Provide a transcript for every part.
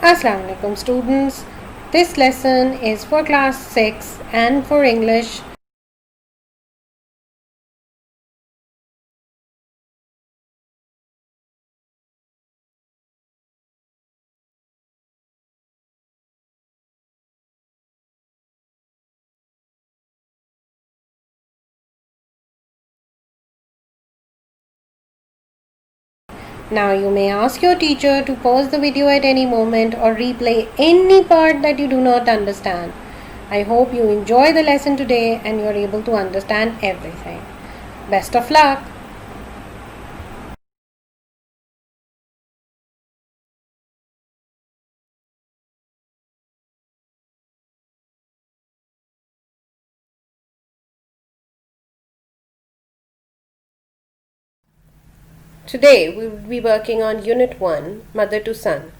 Assalamu alaikum students. This lesson is for class 6 and for English. Now you may ask your teacher to pause the video at any moment or replay any part that you do not understand. I hope you enjoy the lesson today and you are able to understand everything. Best of luck. Today we will be working on Unit 1, Mother to Son.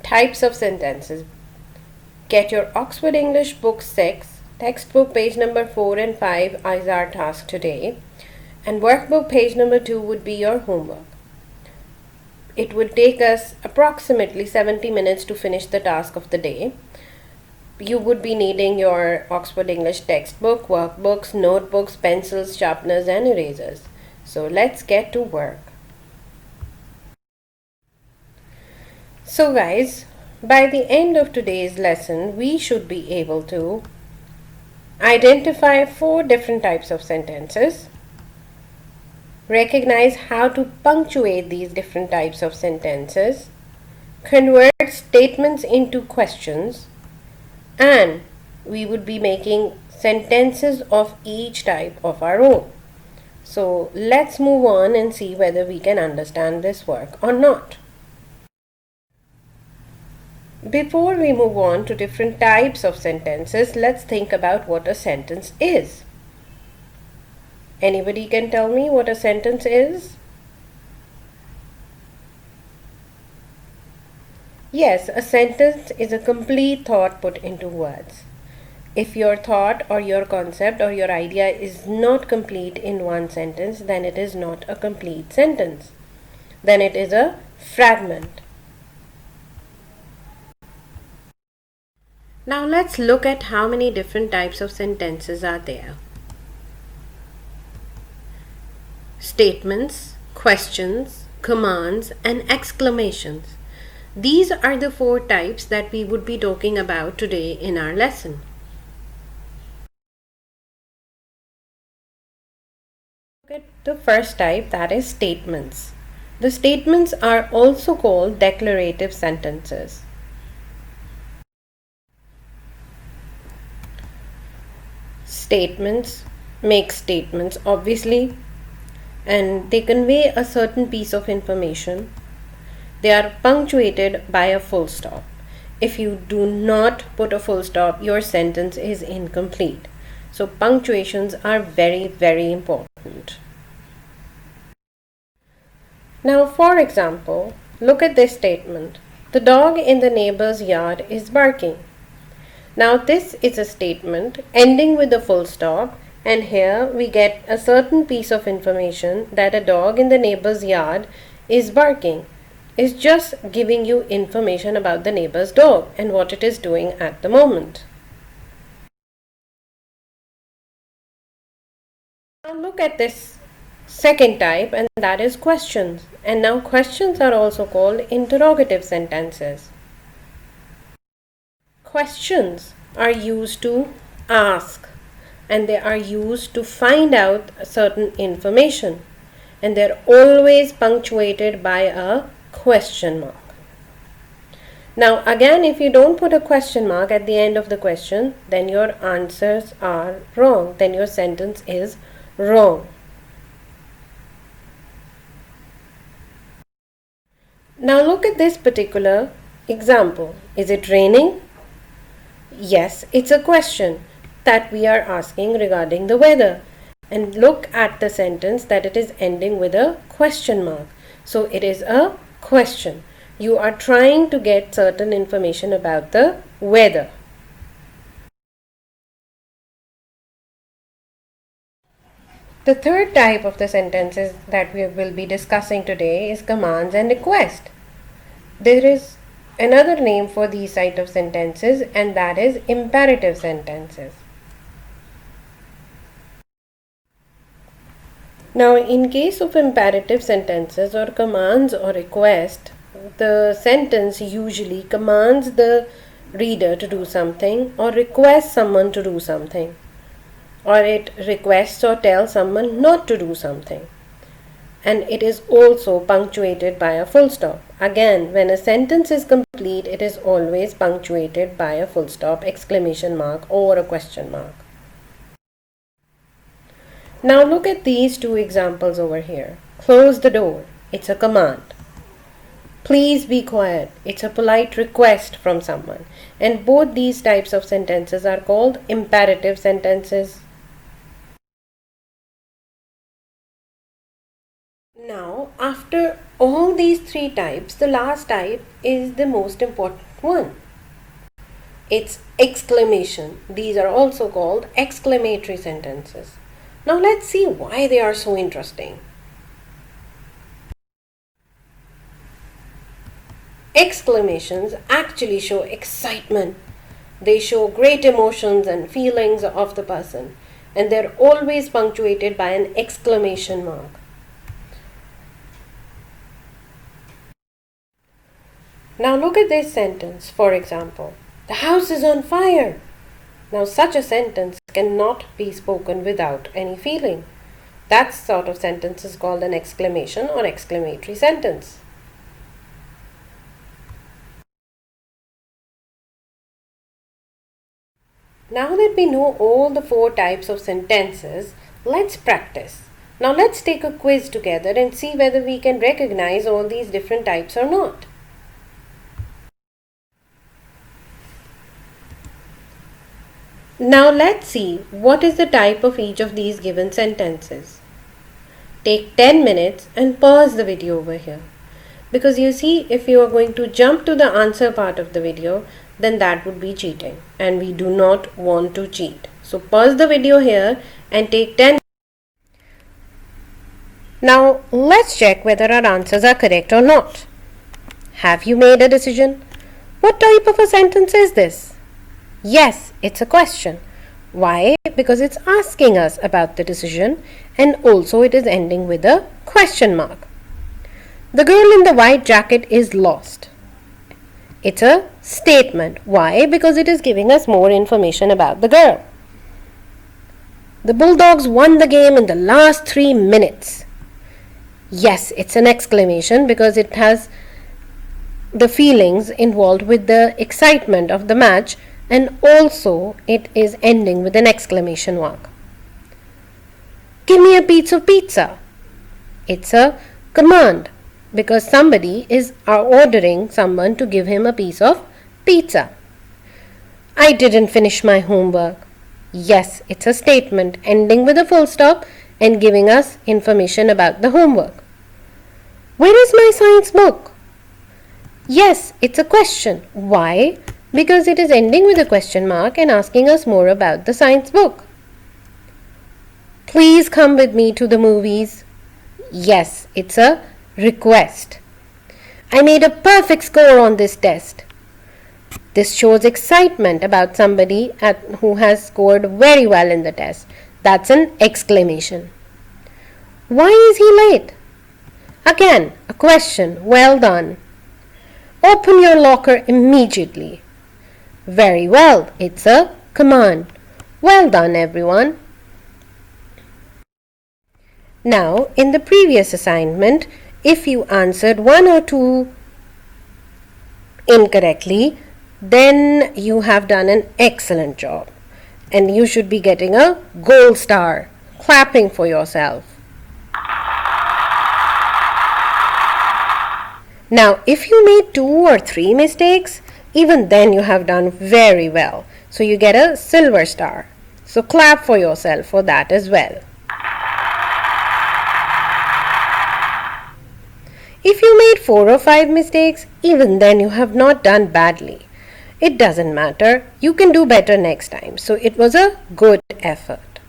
Types of sentences. Get your Oxford English Book 6, textbook page number 4 and 5 is our task today, and workbook page number 2 would be your homework. It would take us approximately 70 minutes to finish the task of the day. You would be needing your Oxford English textbook, workbooks, notebooks, pencils, sharpeners and erasers. So let's get to work. So guys, by the end of today's lesson, we should be able to identify 4 different types of sentences, recognize how to punctuate these different types of sentences, convert statements into questions, and we would be making sentences of each type of our own. So let's move on and see whether we can understand this work or not. Before we move on to different types of sentences, let's think about what a sentence is. Anybody can tell me what a sentence is? Yes, a sentence is a complete thought put into words. If your thought or your concept or your idea is not complete in one sentence, then it is not a complete sentence. Then it is a fragment. Now let's look at how many different types of sentences are there. Statements, questions, commands, and exclamations. These are the 4 types that we would be talking about today in our lesson. Look at the first type, that is statements. The statements are also called declarative sentences. Statements make statements obviously, and they convey a certain piece of information. They are punctuated by a full stop. If you do not put a full stop, your sentence is incomplete. So punctuations are very, very important. Now, for example, look at this statement. The dog in the neighbor's yard is barking. Now this is a statement ending with a full stop, and here we get a certain piece of information that a dog in the neighbor's yard is barking. It's just giving you information about the neighbor's dog and what it is doing at the moment. Now look at this second type, and that is questions. And now questions are also called interrogative sentences. Questions are used to ask, and they are used to find out certain information, and they're always punctuated by a question mark. Now again, if you don't put a question mark at the end of the question, then your answers are wrong, then your sentence is wrong. Now look at this particular example. Is it raining? Yes, it's a question that we are asking regarding the weather. And look at the sentence that it is ending with a question mark. So it is a question. You are trying to get certain information about the weather. The third type of the sentences that we will be discussing today is commands and requests. There is another name for these type of sentences, and that is imperative sentences. Now, in case of imperative sentences or commands or request, the sentence usually commands the reader to do something or requests someone to do something, or it requests or tells someone not to do something. And it is also punctuated by a full stop. Again, when a sentence is complete, it is always punctuated by a full stop, exclamation mark, or a question mark. Now look at these two examples over here. Close the door. It's a command. Please be quiet. It's a polite request from someone. And both these types of sentences are called imperative sentences. Now, after all these three types, the last type is the most important one. It's exclamation. These are also called exclamatory sentences. Now let's see why they are so interesting. Exclamations actually show excitement. They show great emotions and feelings of the person, and they're always punctuated by an exclamation mark. Now look at this sentence, for example. The house is on fire. Now such a sentence cannot be spoken without any feeling. That sort of sentence is called an exclamation or exclamatory sentence. Now that we know all the four types of sentences, let's practice. Now let's take a quiz together and see whether we can recognize all these different types or not. Now let's see what is the type of each of these given sentences. Take 10 minutes and pause the video over here. Because you see, if you are going to jump to the answer part of the video, then that would be cheating. And we do not want to cheat. So pause the video here and take 10. Now let's check whether our answers are correct or not. Have you made a decision? What type of a sentence is this? Yes, it's a question. Why? Because it's asking us about the decision, and also it is ending with a question mark. The girl in the white jacket is lost. It's a statement. Why? Because it is giving us more information about the girl. The Bulldogs won the game in the last 3 minutes. Yes, it's an exclamation because it has the feelings involved with the excitement of the match, and also it is ending with an exclamation mark. Give me a piece of pizza. It's a command because somebody is ordering someone to give him a piece of pizza. I didn't finish my homework. Yes, it's a statement ending with a full stop and giving us information about the homework. Where is my science book? Yes, it's a question. Why? Because it is ending with a question mark and asking us more about the science book. Please come with me to the movies. Yes, it's a request. I made a perfect score on this test. This shows excitement about somebody who has scored very well in the test. That's an exclamation. Why is he late? Again, a question. Well done. Open your locker immediately. Very well, it's a command. Well done, everyone. Now, in the previous assignment, if you answered 1 or 2 incorrectly, then you have done an excellent job. And you should be getting a gold star, clapping for yourself. Now, if you made 2 or 3 mistakes, even then you have done very well. So you get a silver star. So clap for yourself for that as well. If you made 4 or 5 mistakes, even then you have not done badly. It doesn't matter. You can do better next time. So it was a good effort.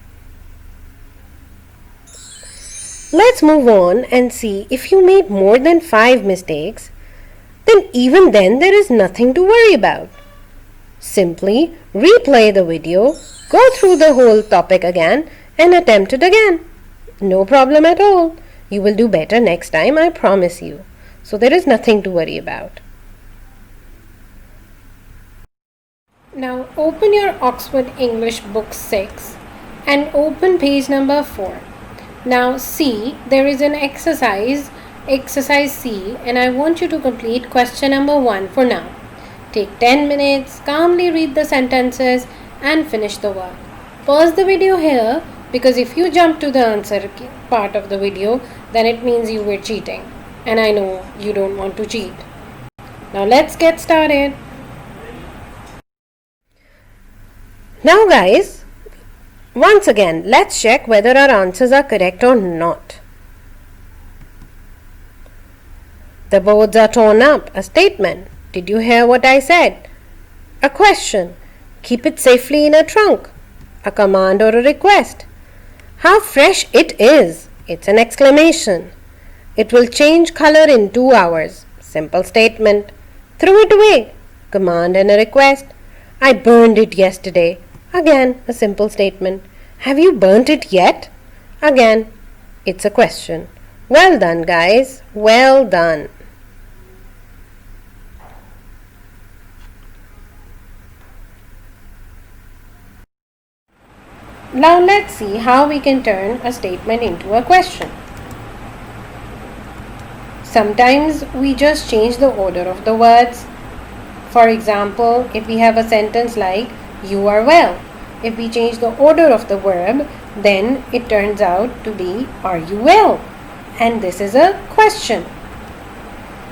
Let's move on and see if you made more than 5 mistakes, then even then there is nothing to worry about. Simply replay the video, go through the whole topic again and attempt it again. No problem at all. You will do better next time, I promise you. So there is nothing to worry about. Now open your Oxford English book 6 and open page number 4. Now see, there is an exercise C, and I want you to complete question number 1 for now. Take 10 minutes, calmly read the sentences and finish the work. Pause the video here, because if you jump to the answer part of the video, then it means you were cheating. And I know you don't want to cheat. Now let's get started. Now guys, once again, let's check whether our answers are correct or not. The boards are torn up. A statement. Did you hear what I said? A question. Keep it safely in a trunk. A command or a request. How fresh it is. It's an exclamation. It will change color in 2 hours. Simple statement. Throw it away. Command and a request. I burned it yesterday. Again, a simple statement. Have you burnt it yet? Again, it's a question. Well done, guys. Well done. Now let's see how we can turn a statement into a question. Sometimes we just change the order of the words. For example, if we have a sentence like, you are well. If we change the order of the verb, then it turns out to be, are you well? And this is a question.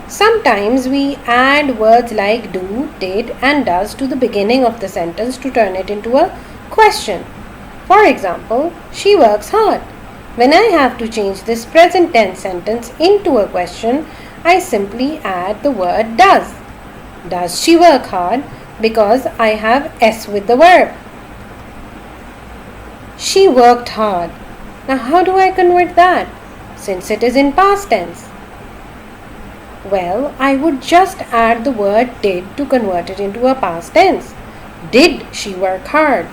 Sometimes we add words like do, did and does to the beginning of the sentence to turn it into a question. For example, she works hard. When I have to change this present tense sentence into a question, I simply add the word does. Does she work hard? Because I have S with the verb. She worked hard. Now how do I convert that, since it is in past tense? Well, I would just add the word did to convert it into a past tense. Did she work hard?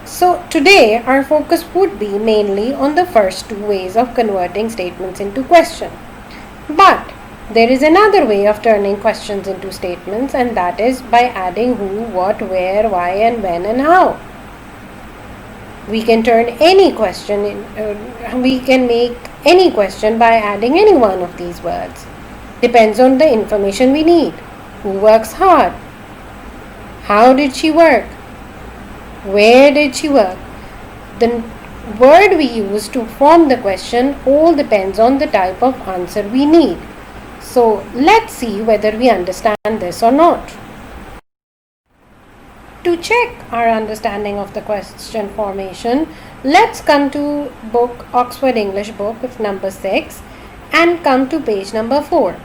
So today our focus would be mainly on the first 2 ways of converting statements into question. But there is another way of turning questions into statements, and that is by adding who, what, where, why and when and how. We can turn any question we can make any question by adding any one of these words. Depends on the information we need. Who works hard? How did she work? Where did she work? The word we use to form the question all depends on the type of answer we need. So let's see whether we understand this or not. To check our understanding of the question formation, let's come to book Oxford English book of number 6 and come to page number 4.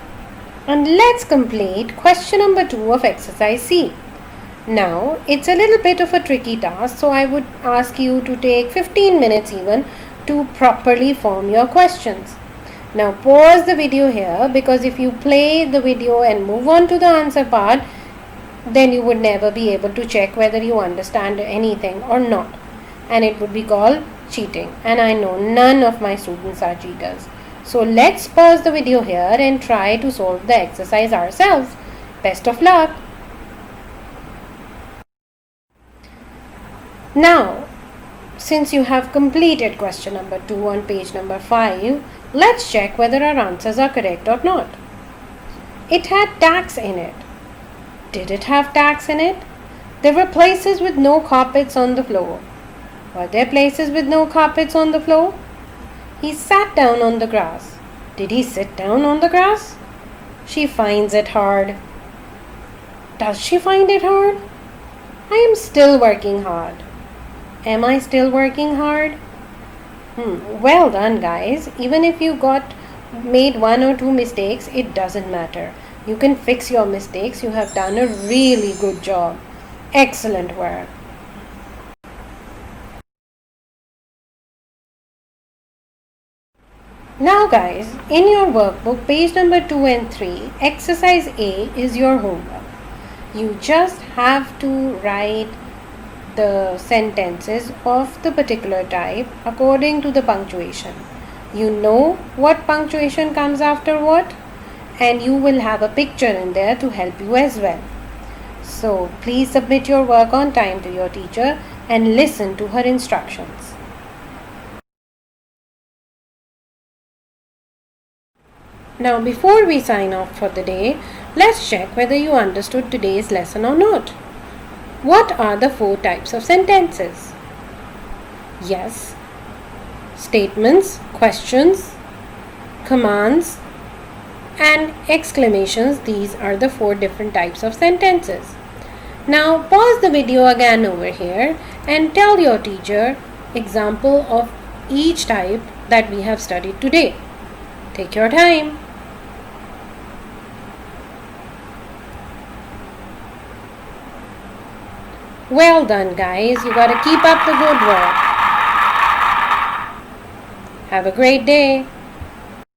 And let's complete question number 2 of exercise C. Now, it's a little bit of a tricky task, so I would ask you to take 15 minutes even to properly form your questions. Now pause the video here, because if you play the video and move on to the answer part, then you would never be able to check whether you understand anything or not, and it would be called cheating, and I know none of my students are cheaters. So let's pause the video here and try to solve the exercise ourselves. Best of luck. Now, since you have completed question number 2 on page number 5, let's check whether our answers are correct or not. It had tacks in it. Did it have tacks in it? There were places with no carpets on the floor. Were there places with no carpets on the floor? He sat down on the grass. Did he sit down on the grass? She finds it hard. Does she find it hard? I am still working hard. Am I still working hard? Well done, guys. Even if you made 1 or 2 mistakes, it doesn't matter. You can fix your mistakes. You have done a really good job. Excellent work. Now guys, in your workbook, page number 2 and 3, exercise A is your homework. You just have to write the sentences of the particular type according to the punctuation. You know what punctuation comes after what, and you will have a picture in there to help you as well. So please submit your work on time to your teacher and listen to her instructions. Now before we sign off for the day, let's check whether you understood today's lesson or not. What are the 4 types of sentences? Yes, statements, questions, commands, and exclamations. These are the 4 different types of sentences. Now pause the video again over here and tell your teacher example of each type that we have studied today. Take your time. Well done guys, you gotta keep up the good work. Have a great day.